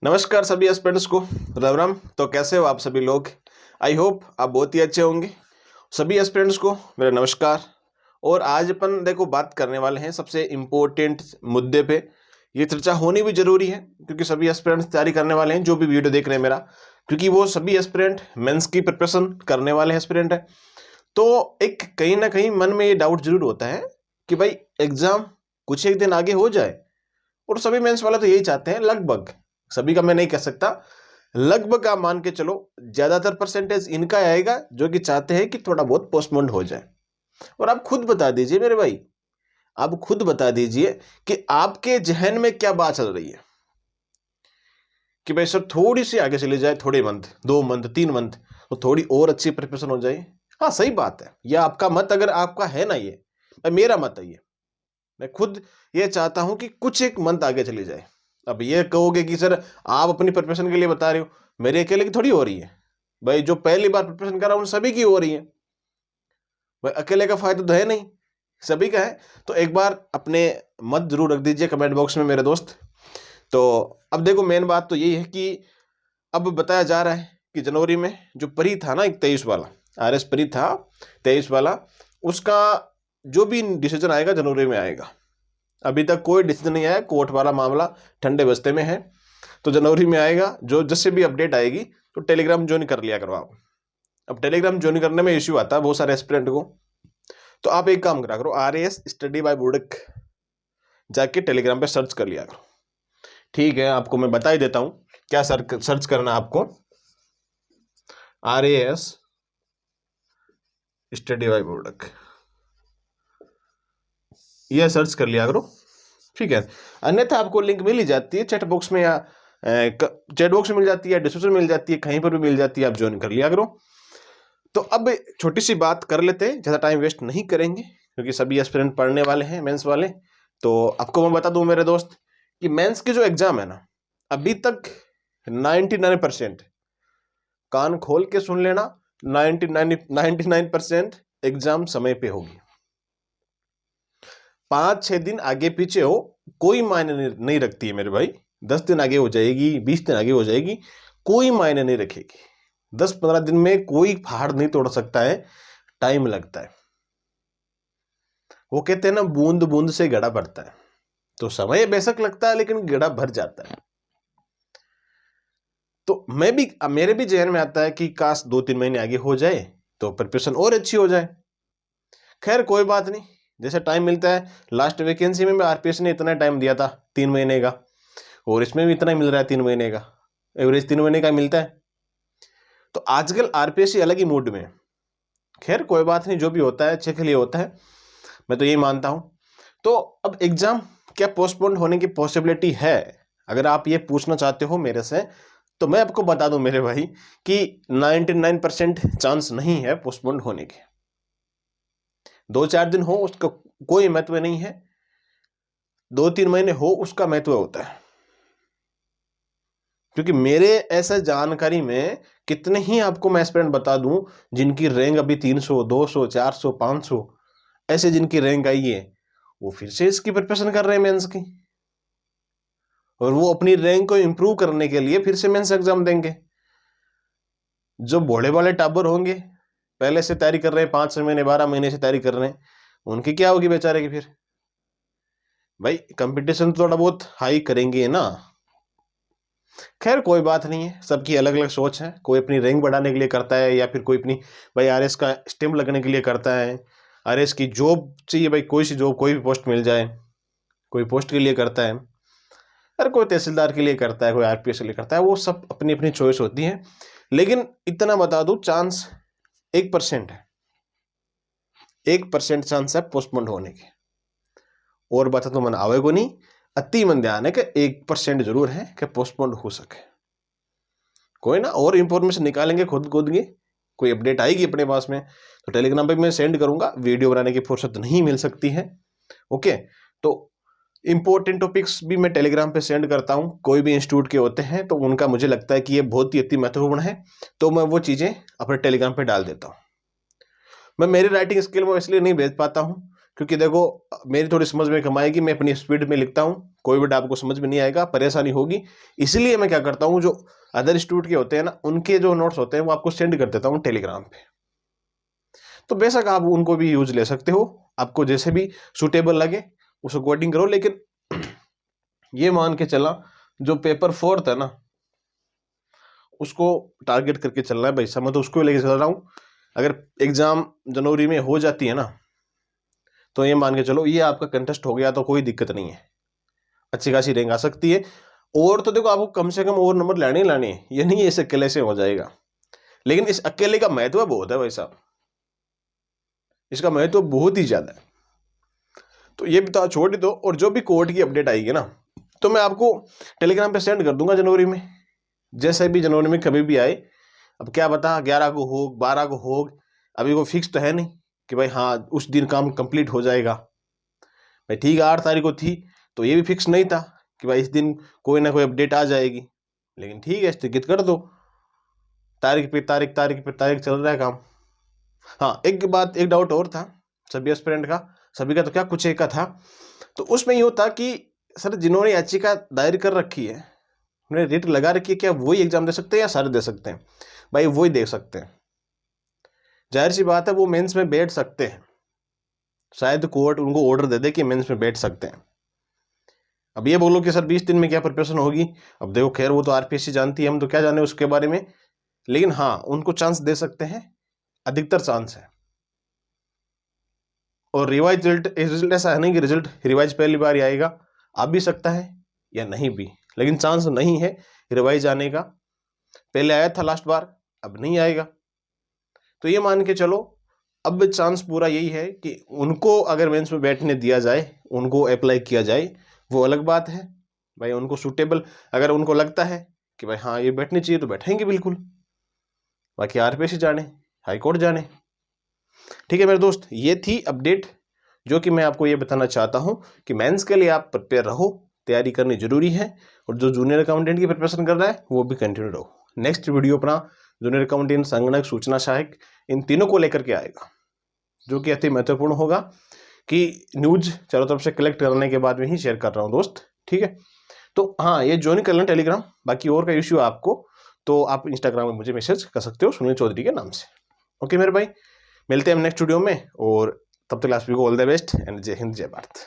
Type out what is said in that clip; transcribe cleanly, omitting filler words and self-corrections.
नमस्कार सभी एस्पिरेंट्स को राम राम। तो कैसे हो आप सभी लोग? आई होप आप बहुत ही अच्छे होंगे। सभी एस्पिरेंट्स को मेरा नमस्कार। और आज अपन देखो बात करने वाले हैं सबसे इम्पोर्टेंट मुद्दे पे। ये चर्चा होनी भी जरूरी है क्योंकि सभी एस्पिरेंट्स तैयारी करने वाले हैं जो भी वीडियो देख रहे हैं मेरा, क्योंकि वो सभी एस्पिरेंट मेंस की प्रिपरेशन करने वाले एस्पिरेंट है। तो एक कहीं ना कहीं मन में ये डाउट जरूर होता है कि भाई एग्जाम कुछ एक दिन आगे हो जाए, और सभी मेंस वाले तो यही चाहते हैं। लगभग सभी का मैं नहीं कह सकता, लगभग आप मान के चलो ज्यादातर परसेंटेज इनका आएगा जो कि चाहते हैं कि थोड़ा बहुत पोस्टपोन हो जाए। और आप खुद बता दीजिए मेरे भाई, आप खुद बता दीजिए कि आपके जहन में क्या बात चल रही है कि भाई सर थोड़ी सी आगे चली जाए, थोड़े मंथ, 2 मंथ, 3 मंथ, तो थोड़ी और अच्छी प्रिपरेशन हो जाए। हाँ सही बात है, यह आपका मत अगर आपका है ना, ये मेरा मत है। ये मैं खुद ये चाहता हूं कि कुछ एक मंथ आगे चली जाए। अब ये कहोगे कि सर आप अपनी प्रिपरेशन के लिए बता रहे हो, मेरे अकेले की थोड़ी हो रही है भाई। जो पहली बार प्रिपरेशन कर रहा हूं उन सभी की हो रही है भाई, अकेले का फायदा तो है नहीं, सभी का है। तो एक बार अपने मत जरूर रख दीजिए कमेंट बॉक्स में मेरे दोस्त। तो अब देखो मेन बात तो यही है कि अब बताया जा रहा है कि जनवरी में जो परी था ना, एक 23 वाला RS परी था 23 वाला, उसका जो भी डिसीजन आएगा जनवरी में आएगा। अभी तक कोई डिसीजन नहीं आया, कोर्ट वाला मामला ठंडे बस्ते में है, तो जनवरी में आएगा। जो जैसे भी अपडेट आएगी तो टेलीग्राम ज्वाइन कर लिया करो आप। अब टेलीग्राम ज्वाइन करने में इश्यू आता है बहुत सारे एस्पिरेंट को, तो आप एक काम करा करो, RAS स्टडी बाय बुड़क जाके टेलीग्राम पे सर्च कर लिया करो। ठीक है, आपको मैं बता ही देता हूं क्या सर्च करना है आपको। RAS स्टडी बाय बुड़क यह सर्च कर लिया करो, ठीक है। अन्यथा आपको लिंक मिल ही जाती है चैट बॉक्स में, या चैट बॉक्स में मिल जाती है, डिस्क्रिप्शन में मिल जाती है, कहीं पर भी मिल जाती है, आप ज्वाइन कर लिया करो। तो अब छोटी सी बात कर लेते हैं, ज़्यादा टाइम वेस्ट नहीं करेंगे क्योंकि सभी एस्पिरेंट पढ़ने वाले हैं मेंस वाले। तो आपको मैं बता दूं मेरे दोस्त कि मेंस के जो एग्जाम है ना, अभी तक 99%, कान खोल के सुन लेना, 99% एग्जाम समय पे होगी। 5-6 दिन आगे पीछे हो कोई मायने नहीं रखती है मेरे भाई। 10 दिन आगे हो जाएगी, 20 दिन आगे हो जाएगी, कोई मायने नहीं रखेगी। 10-15 दिन में कोई पहाड़ नहीं तोड़ सकता है, टाइम लगता है। वो कहते हैं ना, बूंद बूंद से घड़ा भरता है। तो समय बेशक लगता है लेकिन घड़ा भर जाता है। तो मेरे भी जहन में आता है कि काश 2-3 महीने आगे हो जाए तो प्रिपरेशन और अच्छी हो जाए। खैर कोई बात नहीं, जैसे टाइम मिलता है। लास्ट वैकेंसी में RPS ने इतना टाइम दिया था 3 महीने का, और इसमें भी इतना ही मिल रहा है 3 महीने का, एवरेज 3 महीने का मिलता है। तो आजकल RPS अलग ही मूड में है। खैर कोई बात नहीं, जो भी होता है अच्छे के लिए होता है, मैं तो यही मानता हूं। तो अब एग्जाम क्या पोस्टपोन होने की पॉसिबिलिटी है, अगर आप ये पूछना चाहते हो मेरे से, तो मैं आपको बता दूं मेरे भाई कि 99% चांस नहीं है पोस्टपोन होने के। 2-4 दिन हो उसका कोई महत्व नहीं है, 2-3 महीने हो उसका महत्व होता है। क्योंकि मेरे ऐसा जानकारी में कितने ही आपको मैं एस्पिरेंट बता दूं जिनकी रैंक अभी 300, 200, 400, 500 ऐसे जिनकी रैंक आई है, वो फिर से इसकी प्रिपरेशन कर रहे हैं मेंस की, और वो अपनी रैंक को इंप्रूव करने के लिए फिर से मेंस एग्जाम देंगे। जो भोले वाले टाबर होंगे, पहले से तैयारी कर रहे हैं, 5 महीने 12 महीने से तैयारी कर रहे हैं, उनकी क्या होगी बेचारे की? फिर भाई कंपटीशन तो थोड़ा बहुत हाई करेंगे ना। खैर कोई बात नहीं है, सबकी अलग अलग सोच है। कोई अपनी रैंक बढ़ाने के लिए करता है, या फिर कोई अपनी भाई RS का स्टेम लगने के लिए करता है, RS की जॉब चाहिए भाई, कोई सी जॉब, कोई भी पोस्ट मिल जाए, कोई पोस्ट के लिए करता है, अरे कोई तहसीलदार के लिए करता है, कोई RPS के लिए करता है। वो सब अपनी अपनी चॉइस होती है। लेकिन इतना बता दूं, चांस 1% है, 1% चांस है पोस्टपोन होने के। और बता तो मन आवे को नहीं, अति मन ध्यान है कि 1% जरूर है कि पोस्टपोन हो सके। कोई ना, और इंफॉर्मेशन निकालेंगे खुद की, कोई अपडेट आएगी अपने पास में तो टेलीग्राम पे मैं सेंड करूंगा। वीडियो बनाने की फुर्सत नहीं मिल सकती है, ओके। तो इंपॉर्टेंट टॉपिक्स भी मैं टेलीग्राम पे सेंड करता हूं, कोई भी इंस्टीट्यूट के होते हैं तो उनका मुझे लगता है कि ये बहुत ही अति महत्वपूर्ण है, तो मैं वो चीजें अपने टेलीग्राम पे डाल देता हूँ। मैं मेरी राइटिंग स्किल में इसलिए नहीं भेज पाता हूँ क्योंकि देखो मेरी थोड़ी समझ में कम आएगी, मैं अपनी स्पीड में लिखता हूँ कोई वर्ड आपको समझ में नहीं आएगा, परेशानी होगी। इसलिए मैं क्या करता हूँ, जो अदर इंस्टीट्यूट के होते हैं ना, उनके जो नोट्स होते हैं वो आपको सेंड कर देता हूँ टेलीग्राम पे। तो बेशक आप उनको भी यूज ले सकते हो, आपको जैसे भी सुटेबल लगे उस अकॉर्डिंग करो। लेकिन ये मान के चला जो पेपर 4 था ना, उसको टारगेट करके चलना है भाई साहब। मैं तो उसको लेके चल रहा हूँ। अगर एग्जाम जनवरी में हो जाती है ना, तो ये मान के चलो ये आपका कंटेस्ट हो गया तो कोई दिक्कत नहीं है, अच्छी खासी रैंक आ सकती है। और तो देखो आपको कम से कम और नंबर लाने ही लाने हैं, ये नहीं है इस अकेले से हो जाएगा। लेकिन इस अकेले का महत्व बहुत है भाई साहब, इसका महत्व बहुत ही ज्यादा है। तो ये बता छोड़ ही दो। और जो भी कोर्ट की अपडेट आएगी ना, तो मैं आपको टेलीग्राम पे सेंड कर दूंगा जनवरी में, जैसे भी जनवरी में कभी भी आए। अब क्या बता 11 को हो 12 को हो, अभी वो फिक्स तो है नहीं कि भाई हाँ उस दिन काम कंप्लीट हो जाएगा। भाई ठीक है 8 तारीख को थी तो ये भी फिक्स नहीं था कि भाई इस दिन कोई ना कोई अपडेट आ जाएगी। लेकिन ठीक है स्थगित कर दो, तारीख पे तारीख तारीख पे तारीख चल रहा है काम। हाँ एक बात, एक डाउट और था सभी एस्पिरेंट का, सभी का तो क्या कुछ एक का था। तो उसमें ये होता कि सर जिन्होंने याचिका दायर कर रखी है, उन्होंने रेट लगा रखी है, क्या वही एग्जाम दे सकते हैं या सारे दे सकते हैं? भाई वही दे सकते हैं, जाहिर सी बात है वो मेंस में बैठ सकते हैं। शायद कोर्ट उनको ऑर्डर दे दे कि मेंस में बैठ सकते हैं। अब ये बोलो कि सर 20 दिन में क्या प्रिपरेशन होगी, अब देखो खैर वो तो आरपीएससी जानती है, हम तो क्या जाने उसके बारे में। लेकिन हाँ उनको चांस दे सकते हैं, अधिकतर चांस है। और रिवाइज रिजल्ट ऐसा है नहीं कि रिजल्ट रिवाइज पहली बार ही आएगा, आ भी सकता है या नहीं भी, लेकिन चांस नहीं है रिवाइज आने का। पहले आया था लास्ट बार, अब नहीं आएगा। तो ये मान के चलो अब चांस पूरा यही है कि उनको अगर मेंस में बैठने दिया जाए, उनको अप्लाई किया जाए, वो अलग बात है भाई। उनको सूटेबल अगर उनको लगता है कि भाई हाँ ये बैठनी चाहिए तो बैठेंगे बिल्कुल, बाकी आरपीएससी जाने, हाई कोर्ट जाने। ठीक है मेरे दोस्त, ये थी अपडेट जो कि मैं आपको ये बताना चाहता हूँ कि मेंस के लिए आप प्रिपेयर रहो, तैयारी करनी जरूरी है। और जो जूनियर अकाउंटेंट की प्रिपरेशन कर रहा है वो भी कंटिन्यू रहो। नेक्स्ट वीडियो अपना जूनियर अकाउंटेंट, संगणक, सूचना सहायक, इन तीनों को लेकर के आएगा, जो कि अति महत्वपूर्ण होगा कि न्यूज चारों तरफ से कलेक्ट करने के बाद में ही शेयर कर रहा हूँ दोस्त। ठीक है, तो हाँ ये ज्वाइन कर लें टेलीग्राम। बाकी और का इश्यू आपको तो आप इंस्टाग्राम में मुझे मैसेज कर सकते हो सुनील चौधरी के नाम से। ओके मेरे भाई, मिलते हैं हम नेक्स्ट वीडियो में, और तब तक आप सभी को ऑल द बेस्ट एंड जय हिंद जय भारत।